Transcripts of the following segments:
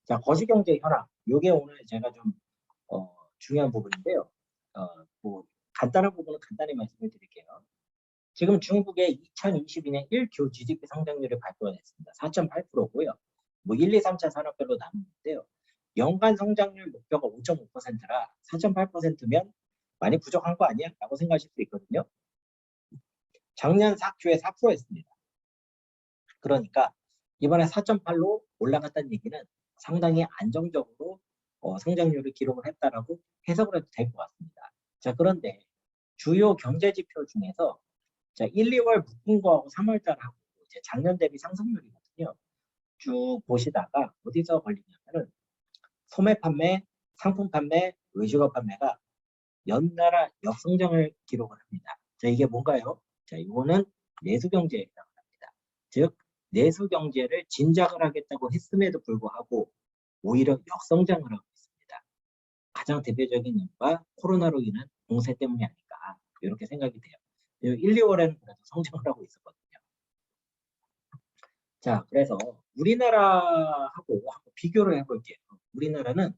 자, 거시경제 현황. 요게 오늘 제가 좀 중요한 부분인데요. 뭐 간단한 부분은 간단히 말씀을 드릴게요. 지금 중국의 2022년 1교 GDP 성장률이 발표가 됐습니다. 4.8%고요. 뭐 1, 2, 3차 산업별로 나누는데요. 연간 성장률 목표가 5.5%라 4.8%면 많이 부족한 거 아니야? 라고 생각하실 수 있거든요. 작년 4교에 4%였습니다. 그러니까 이번에 4.8로 올라갔다는 얘기는 상당히 안정적으로 성장률을 기록을 했다라고 해석을 해도 될 것 같습니다. 자, 그런데 주요 경제 지표 중에서 자, 1, 2월 묶은 거하고 3월 달하고 이제 작년 대비 상승률이거든요. 쭉 보시다가 어디서 걸리냐면은 소매 판매, 상품 판매, 외주가 판매가 연달아 역성장을 기록을 합니다. 자, 이게 뭔가요? 자, 이거는 내수경제에 해당합니다. 즉, 내수경제를 진작을 하겠다고 했음에도 불구하고 오히려 역성장을 하고 있습니다. 가장 대표적인 이유가 코로나로 인한 공세 때문이 아닐까 이렇게 생각이 돼요. 1, 2월에는 그래도 성장을 하고 있었거든요. 자, 그래서 우리나라하고 비교를 해볼게요. 우리나라는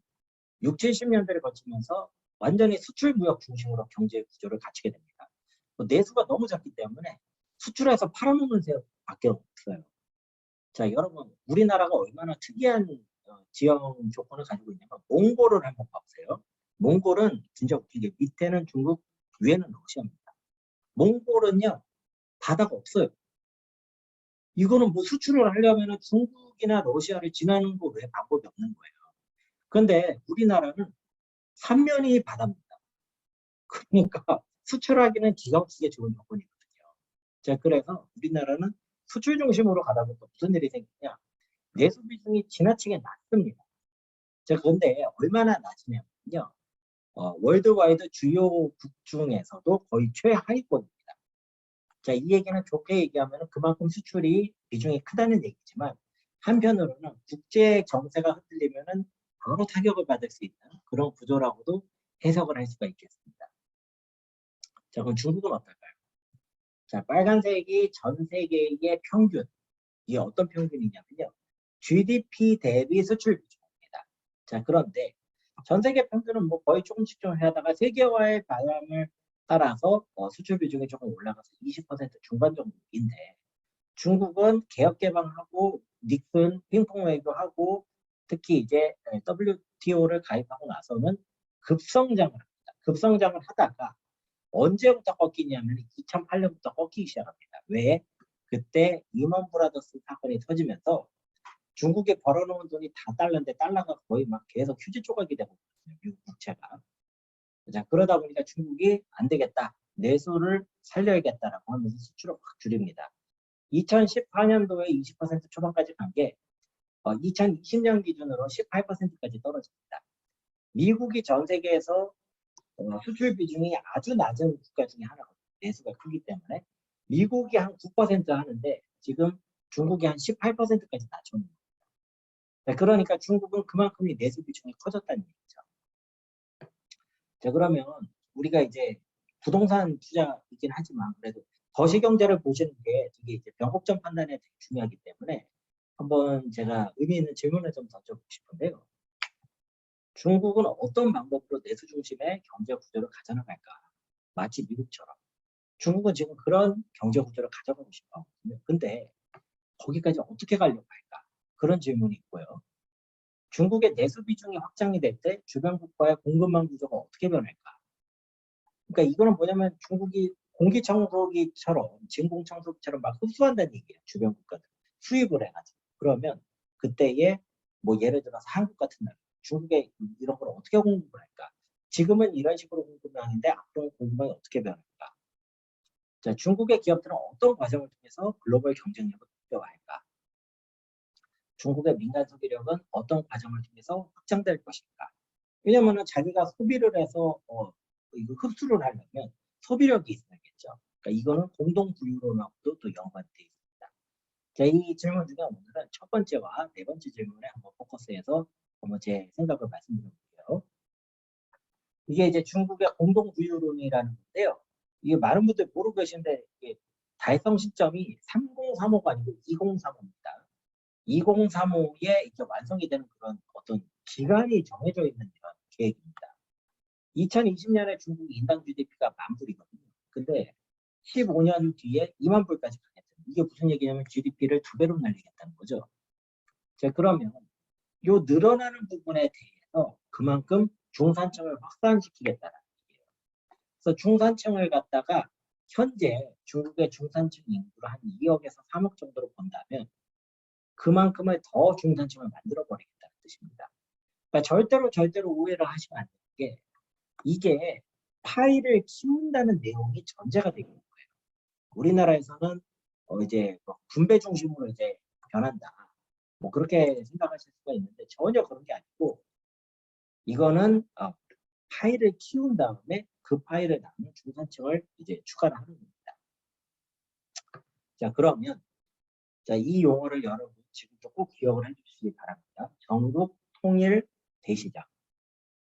6, 70년대를 거치면서 완전히 수출 무역 중심으로 경제 구조를 갖추게 됩니다. 내수가 너무 작기 때문에 수출해서 팔아먹는 세밖에 없어요. 자, 여러분, 우리나라가 얼마나 특이한 지형 조건을 가지고 있냐면 몽골을 한번 봐보세요. 몽골은 진짜 웃긴 게 밑에는 중국, 위에는 러시아입니다. 몽골은요, 바다가 없어요. 이거는 뭐 수출을 하려면 중국이나 러시아를 지나는 거 외에 방법이 없는 거예요. 그런데 우리나라는 삼면이 바다입니다. 그러니까 수출하기는 기가 막히게 좋은 조건이거든요. 자, 그래서 우리나라는 수출 중심으로 가다 보니까 무슨 일이 생기냐? 내수 비중이 지나치게 낮습니다. 자, 그런데 얼마나 낮으냐면요. 월드와이드 주요 국 중에서도 거의 최하위권입니다. 자, 이 얘기는 좋게 얘기하면 그만큼 수출이 비중이 크다는 얘기지만 한편으로는 국제 정세가 흔들리면은 바로 타격을 받을 수 있는 그런 구조라고도 해석을 할 수가 있겠습니다. 자, 그럼 중국은 어떨까요? 자, 빨간색이 전 세계의 평균. 이게 어떤 평균이냐면요. GDP 대비 수출 비중입니다. 자, 그런데 전 세계 평균은 뭐 거의 조금씩 좀 하다가 세계화의 방향을 따라서 수출 비중이 조금 올라가서 20% 중반 정도인데 중국은 개혁 개방하고 닉슨 핑퐁 외교하고 특히 이제 WTO를 가입하고 나서는 급성장을 합니다. 급성장을 하다가 언제부터 꺾이냐면 2008년부터 꺾이기 시작합니다. 왜? 그때 리먼 브라더스 사건이 터지면서 중국에 벌어놓은 돈이 다 달러인데 달러가 거의 막 계속 휴지 조각이 되고 있거든요. 미국 국채가. 자, 그러다 보니까 중국이 안 되겠다. 내수를 살려야겠다라고 하면서 수출을 확 줄입니다. 2014년도에 20% 초반까지 간 게 2020년 기준으로 18%까지 떨어집니다. 미국이 전 세계에서 수출 비중이 아주 낮은 국가 중에 하나거든요. 내수가 크기 때문에. 미국이 한 9% 하는데 지금 중국이 한 18%까지 낮췄는 거예요. 그러니까 중국은 그만큼 내수 비중이 커졌다는 얘기죠. 자, 그러면 우리가 이제 부동산 투자이긴 하지만 그래도 거시경제를 보시는 게 되게 이제 변곡점 판단에 되게 중요하기 때문에 한번 제가 의미 있는 질문을 좀 던져보고 싶은데요. 중국은 어떤 방법으로 내수 중심의 경제 구조를 가져나갈까? 마치 미국처럼. 중국은 지금 그런 경제 구조를 가져가고 싶어 하거든요. 근데 거기까지 어떻게 가려고 할까? 그런 질문이 있고요. 중국의 내수 비중이 확장이 될 때 주변 국가의 공급망 구조가 어떻게 변할까? 그러니까 이거는 뭐냐면 중국이 공기청소기처럼 진공청소기처럼 막 흡수한다는 얘기예요. 주변 국가들 수입을 해가지고. 그러면 그때에 뭐 예를 들어서 한국 같은 나라 중국에 이런 걸 어떻게 공급을 할까? 지금은 이런 식으로 공급을 하는데 앞으로 공급망이 어떻게 변할까? 자, 중국의 기업들은 어떤 과정을 통해서 글로벌 경쟁력을 높여갈까? 중국의 민간 소비력은 어떤 과정을 통해서 확장될 것인가? 왜냐하면 자기가 소비를 해서 이거 흡수를 하려면 소비력이 있어야겠죠. 그러니까 이거는 공동 부유론하고도 또 연관되어 있습니다. 자, 이 질문 중에 오늘은 첫 번째와 네 번째 질문에 한번 포커스해서 한번 제 생각을 말씀드려볼게요. 이게 이제 중국의 공동 부유론이라는 건데요. 이게 많은 분들 모르고 계신데 이게 달성 시점이 3035가 아니고 2035입니다. 2035에 이제 완성이 되는 그런 어떤 기간이 정해져 있는 이런 계획입니다. 2020년에 중국 인당 GDP가 10,000불이거든요. 근데 15년 뒤에 2만 불까지 가겠다. 이게 무슨 얘기냐면 GDP를 2배로 날리겠다는 거죠. 자, 그러면 요 늘어나는 부분에 대해서 그만큼 중산층을 확산시키겠다는 얘기예요. 그래서 중산층을 갖다가 현재 중국의 중산층 인구를 한 2억에서 3억 정도로 본다면 그만큼을 더 중산층을 만들어 버리겠다는 뜻입니다. 그러니까 절대로 오해를 하시면 안 되는 게 이게 파이를 키운다는 내용이 전제가 되어 있는 거예요. 우리나라에서는 이제 분배 중심으로 이제 변한다. 뭐 그렇게 생각하실 수가 있는데 전혀 그런 게 아니고 이거는 파이를 키운 다음에 그 파이를 나눈 중산층을 이제 추가를 하는 겁니다. 자, 그러면 자, 이 용어를 여러분 지금부터 꼭 기억을 해주시기 바랍니다. 전국 통일 대시장,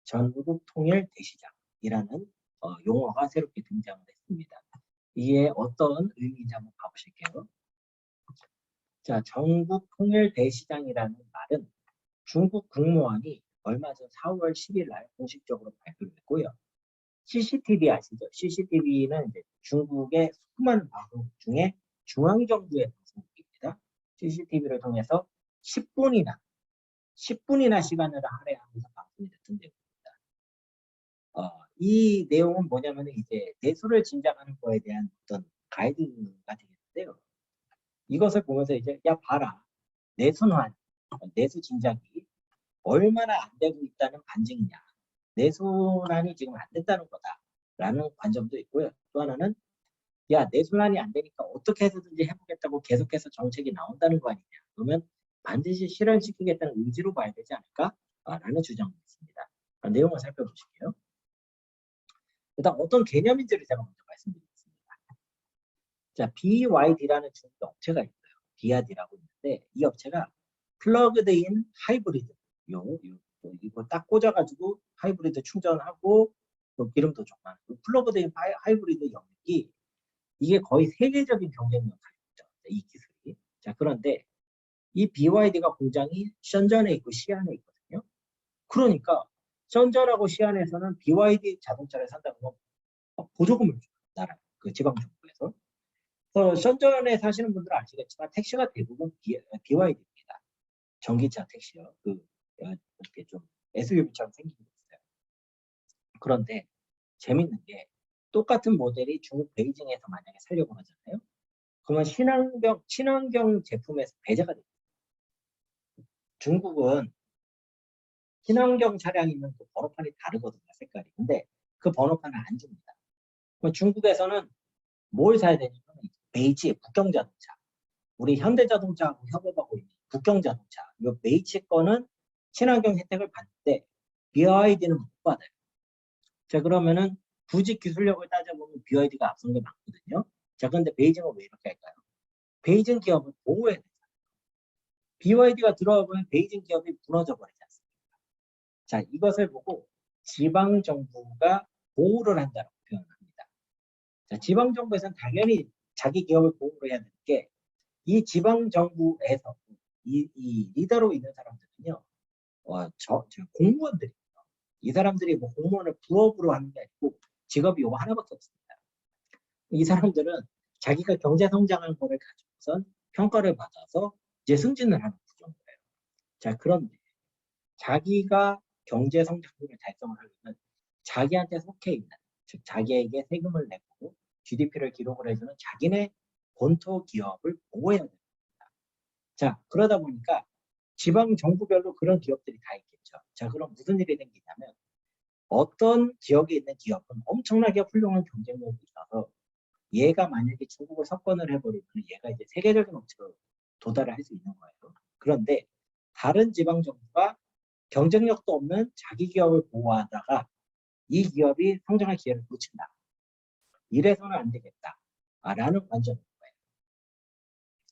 전국 통일 대시장이라는 용어가 새롭게 등장을 했습니다. 이게 어떤 의미인지 한번 봐보실게요. 자, 전국 통일 대시장이라는 말은 중국 국무원이 얼마 전 4월 10일 날 공식적으로 발표를 했고요. CCTV 아시죠? CCTV는 이제 중국의 수많은 방송국 중에 중앙정부의 방송국입니다. CCTV를 통해서 10분이나 시간을 할애하면서 방송이 됐던 내용입니다. 이 내용은 뭐냐면 이제 내수를 진작하는 거에 대한 어떤 가이드가 되겠는데요. 이것을 보면서 이제 야 봐라 내순환, 내수 진작이 얼마나 안 되고 있다는 반증이냐. 내순환이 지금 안 된다는 거다라는 관점도 있고요. 또 하나는 야 내순환이 안 되니까 어떻게 해서든지 해보겠다고 계속해서 정책이 나온다는 거 아니냐. 그러면 반드시 실현시키겠다는 의지로 봐야 되지 않을까라는 주장이 있습니다. 내용을 살펴보실게요. 일단 어떤 개념인지를 제가 먼저 말씀드리겠습니다. 자, BYD라는 중국 업체가 있어요. BYD라고 있는데 이 업체가 플러그드인 하이브리드 이거 딱 꽂아가지고 하이브리드 충전하고 또 기름도 좀 많고 플러그드인 하이브리드 영역이 이게 거의 세계적인 경쟁력을 가지고 있죠. 이 기술이. 자, 그런데 이 BYD가 공장이 션전에 있고 시안에 있거든요. 그러니까 션전하고 시안에서는 BYD 자동차를 산다고 보조금을 줘요. 나라 그 지방 정부에서. 그래서 션전에 사시는 분들은 아시겠지만 택시가 대부분 BYD입니다. 전기차 택시요. 이렇게 좀 SUV처럼 생긴 게 있어요. 그런데 재밌는 게 똑같은 모델이 중국 베이징에서 만약에 살려고 하잖아요. 그러면 친환경 제품에서 배제가 됩니다. 중국은 친환경 차량이면 그 번호판이 다르거든요. 색깔이. 근데 그 번호판을 안 줍니다. 그럼 중국에서는 뭘 사야 되냐면 베이지 국경자동차. 우리 현대자동차하고 협업하고 있는 국경자동차. 이 베이지 거는 친환경 혜택을 받는데 BYD는 못 받아요. 자, 그러면은 굳이 기술력을 따져보면 BYD가 앞선 게 많거든요. 자, 그런데 베이징은 왜 이렇게 할까요? 베이징 기업을 보호해야 되잖아요. BYD가 들어와 보면 베이징 기업이 무너져 버리지 않습니까? 자, 이것을 보고 지방정부가 보호를 한다고 표현합니다. 자, 지방정부에서는 당연히 자기 기업을 보호를 해야 되는 게 이 지방정부에서 이 리더로 있는 사람들은요, 공무원들이에요. 이 사람들이 뭐 공무원을 부업으로 하는 게 아니고 직업이 요거 하나밖에 없습니다. 이 사람들은 자기가 경제 성장한 거를 가지고선 평가를 받아서 이제 승진을 하는 구조예요. 자, 그런데 자기가 경제 성장률을 달성을 하려면 자기한테 속해 있는, 즉 자기에게 세금을 내고 GDP를 기록을 해주는 자기네 본토 기업을 보호해야 됩니다. 자, 그러다 보니까 지방 정부별로 그런 기업들이 다 있겠죠. 자, 그럼 무슨 일이 생기냐면 어떤 지역에 있는 기업은 엄청나게 훌륭한 경쟁력이 있어서 얘가 만약에 중국을 석권을 해버리면 얘가 이제 세계적인 업체로 도달을 할 수 있는 거예요. 그런데 다른 지방 정부가 경쟁력도 없는 자기 기업을 보호하다가 이 기업이 성장할 기회를 놓친다. 이래서는 안 되겠다. 라는 관점인 거예요.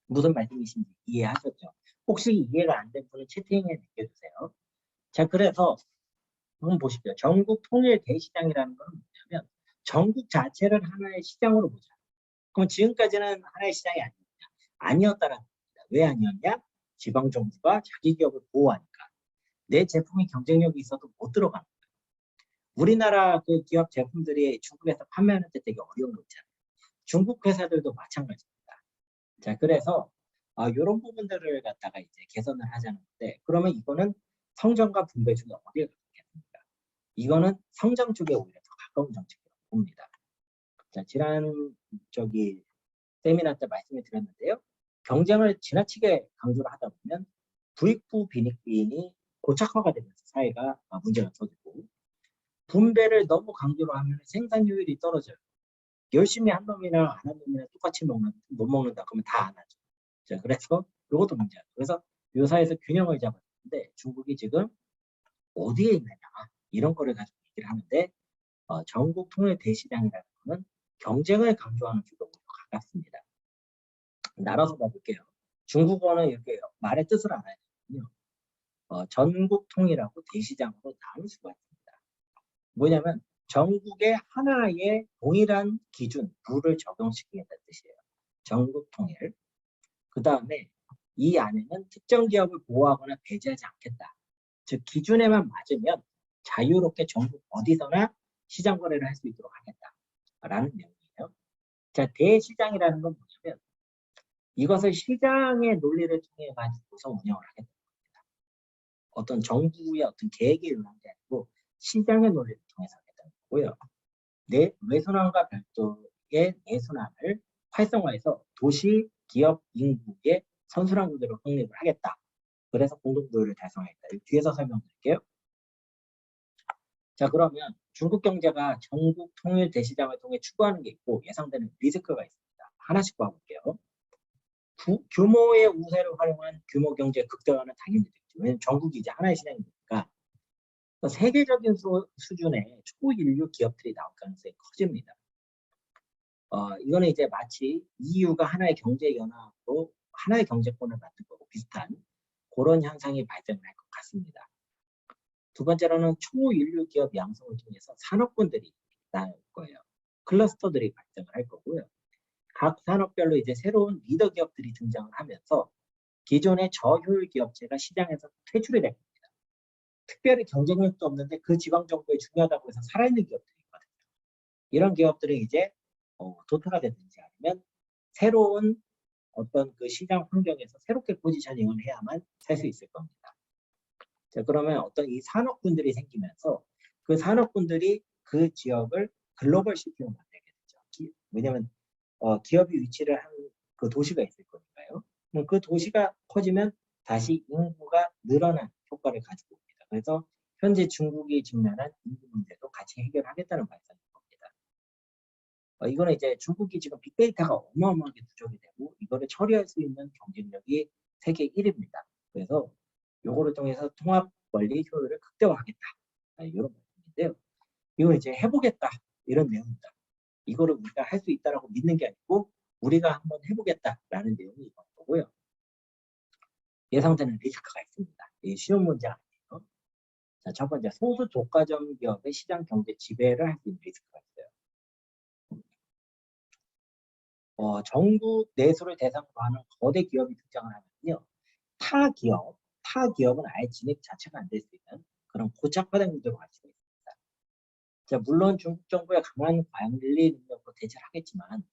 무슨 말씀이신지 이해하셨죠? 혹시 이해가 안 된 분은 채팅에 남겨주세요. 자, 그래서 한번 보십시오. 전국 통일 대시장이라는 건 뭐냐면 전국 자체를 하나의 시장으로 보자. 그럼 지금까지는 하나의 시장이 아니었다라는 겁니다. 왜 아니었냐? 지방정부가 자기 기업을 보호하니까. 내 제품이 경쟁력이 있어도 못 들어가는 거예요. 우리나라 그 기업 제품들이 중국에서 판매하는 데 되게 어려운 거 있잖아요. 중국 회사들도 마찬가지입니다. 자, 그래서 이런 부분들을 갖다가 이제 개선을 하자는 건데, 그러면 이거는 성장과 분배 중에 어디에 가깝겠습니까? 이거는 성장 쪽에 오히려 더 가까운 정책이라고 봅니다. 자, 지난 세미나 때 말씀을 드렸는데요. 경쟁을 지나치게 강조를 하다 보면 부익부 빈익빈이 고착화가 되면서 사회가 문제가 터지고, 분배를 너무 강조를 하면 생산 효율이 떨어져요. 열심히 한 놈이나 안 한 놈이나 똑같이 못 먹는다 그러면 다 안 하죠. 자, 그래서 이것도 문제예요. 그래서 요 사이에서 균형을 잡았는데 중국이 지금 어디에 있느냐 이런 거를 가지고 얘기를 하는데 전국 통일 대시장이라는 거는 경쟁을 강조하는 쪽으로 가깝습니다. 나눠서 봐볼게요. 중국어는 이렇게 말의 뜻을 알아야 되거든요. 전국 통일하고 대시장으로 나눌 수가 있습니다. 뭐냐면 전국에 하나의 동일한 기준, 룰을 적용시키겠다는 뜻이에요. 전국 통일. 그 다음에 이 안에는 특정 기업을 보호하거나 배제하지 않겠다. 즉 기준에만 맞으면 자유롭게 전국 어디서나 시장 거래를 할 수 있도록 하겠다라는 내용이에요. 자, 대시장이라는 건 뭐냐면 이것을 시장의 논리를 통해 가지고서 운영을 하겠다는 겁니다. 어떤 정부의 어떤 계획에 의한 게 아니고 시장의 논리를 통해서 하겠다는 거고요. 뇌순환과 별도의 뇌순환을 활성화해서 도시, 기업, 인구의 선순환 구조를 확립을 하겠다. 그래서 공동구조를 달성하겠다. 뒤에서 설명드릴게요. 자, 그러면 중국 경제가 전국 통일 대시장을 통해 추구하는 게 있고 예상되는 리스크가 있습니다. 하나씩 봐볼게요. 규모의 우세를 활용한 규모 경제 극대화는 당연히 되겠죠. 왜냐하면 전국이 이제 하나의 시장이니까 세계적인 수준의 초인류 기업들이 나올 가능성이 커집니다. 이거는 이제 마치 EU가 하나의 경제 연합으로 하나의 경제권을 만든 거고 비슷한 그런 현상이 발생할 것 같습니다. 두 번째로는 초인류 기업 양성을 통해서 산업군들이 나올 거예요. 클러스터들이 발생을 할 거고요. 각 산업별로 이제 새로운 리더 기업들이 등장을 하면서 기존의 저효율 기업체가 시장에서 퇴출이 될 겁니다. 특별히 경쟁력도 없는데 그 지방 정부에 중요하다고 해서 살아있는 기업들이 있거든요. 이런 기업들이 이제 도태가 되든지 아니면 새로운 어떤 그 시장 환경에서 새롭게 포지셔닝을 해야만 살 수 있을 겁니다. 자, 그러면 어떤 이 산업군들이 생기면서 그 산업군들이 그 지역을 글로벌 시티로 만들게 되죠. 왜냐하면 기업이 위치를 한 그 도시가 있을 거니까요. 그럼 그 도시가 커지면 다시 인구가 늘어난 효과를 가지고 옵니다. 그래서 현재 중국이 직면한 인구 문제도 같이 해결하겠다는 발상인 겁니다. 이거는 이제 중국이 지금 빅데이터가 어마어마하게 부족이 되고 이거를 처리할 수 있는 경쟁력이 세계 1위입니다. 그래서 요거를 통해서 통합 관리 효율을 극대화하겠다. 이런 말씀인데요. 이거 이제 해보겠다. 이런 내용입니다. 이거를 우리가 할 수 있다라고 믿는 게 아니고 우리가 한번 해보겠다라는 내용이 이건 거고요. 예상되는 리스크가 있습니다. 이 쉬운 문제 아니에요. 자, 첫 번째 소수 저가점 기업의 시장 경제 지배를 할 수 있는 리스크가 있어요. 전국 내수를 대상으로 하는 거대 기업이 등장을 하면요. 타 기업은 아예 진입 자체가 안 될 수 있는 그런 고착화된 구조로 갈 수가 있습니다. 자, 물론 중국 정부의 강한 관리 능력으로 대처를 하겠지만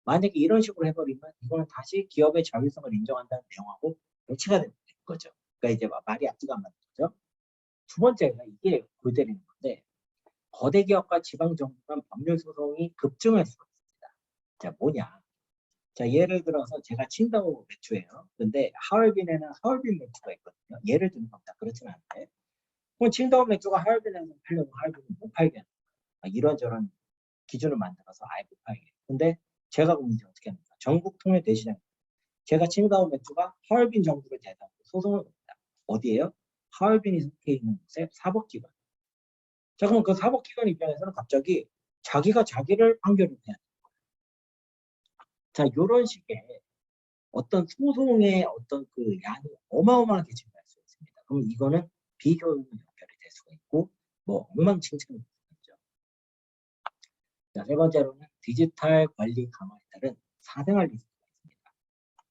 만약에 이런 식으로 해버리면 이거는 다시 기업의 자율성을 인정한다는 내용하고 배치가 되는 거죠. 그러니까 이제 말이 앞뒤가 안 맞는 거죠. 두 번째가 이게 골 때리는 건데 거대 기업과 지방 정부 간 법률 소송이 급증할 수가 있습니다. 자, 뭐냐? 자, 예를 들어서 제가 칭다오 맥주예요. 근데 하얼빈에는 하얼빈 맥주가 있거든요. 예를 들면 겁니다. 그렇진 않은데. 그럼 칭다오 맥주가 하얼빈에서 팔려고 하얼빈은 못 팔게 하는 거예요. 이런저런 기준을 만들어서 아예 못 팔게. 근데 제가 그럼 이제 어떻게 합니까? 전국 통일 대시장. 제가 칭다오 맥주가 하얼빈 정부를 대상으로 소송을 겁니다. 어디에요? 하얼빈이 속해 있는 곳의 사법기관. 자, 그럼 그 사법기관 입장에서는 갑자기 자기가 자기를 판결을 해야 돼요. 자, 이런 식의 어떤 소송의 어떤 그 양이 어마어마하게 증가할 수 있습니다. 그럼 이거는 비효율로 연결이 될 수가 있고, 뭐 엉망진창이 될 수가 있죠. 자, 세 번째로는 디지털 관리 강화에 따른 사생활 리스크가 있습니다.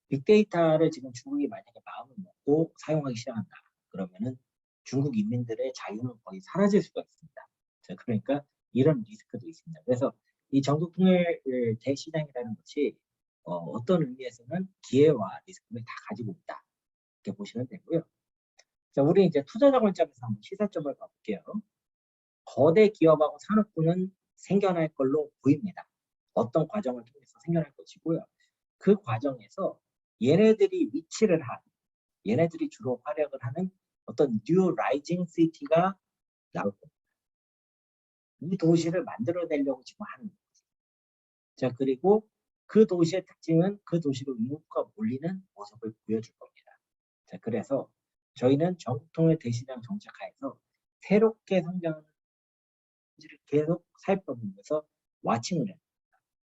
빅데이터를 지금 중국이 만약에 마음을 먹고 사용하기 시작한다. 그러면은 중국 인민들의 자유는 거의 사라질 수가 있습니다. 자, 그러니까 이런 리스크도 있습니다. 그래서 이 전국 통일 대시장이라는 것이 어떤 의미에서는 기회와 리스크를 다 가지고 있다. 이렇게 보시면 되고요. 자, 우리 이제 투자자 관점에서 한번 시사점을 봐볼게요. 거대 기업하고 산업군은 생겨날 걸로 보입니다. 어떤 과정을 통해서 생겨날 것이고요. 그 과정에서 얘네들이 얘네들이 주로 활약을 하는 어떤 뉴 라이징 시티가 나올 겁니다. 이 도시를 만들어내려고 지금 하는 거죠. 자, 그리고 그 도시의 특징은 그 도시로 인구가 몰리는 모습을 보여줄 겁니다. 자, 그래서 저희는 전국통일 대시장 정책하에서 새롭게 성장하는 지를 계속 살펴보면서 와칭을 해요.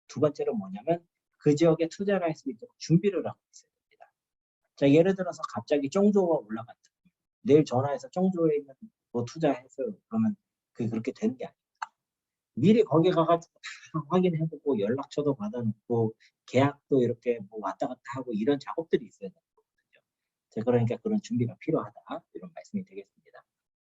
두 번째로 뭐냐면 그 지역에 투자를 할 수 있도록 준비를 하고 있어야 됩니다. 자, 예를 들어서 갑자기 정조가 올라갔다. 내일 전화해서 정조에 있는 뭐 투자해서 그러면 그게 그렇게 되는 게 아니에요. 미리 거기 가가지고 다 확인해보고 연락처도 받아놓고 계약도 이렇게 뭐 왔다 갔다 하고 이런 작업들이 있어야 되는 거거든요. 그러니까 그런 준비가 필요하다 이런 말씀이 되겠습니다.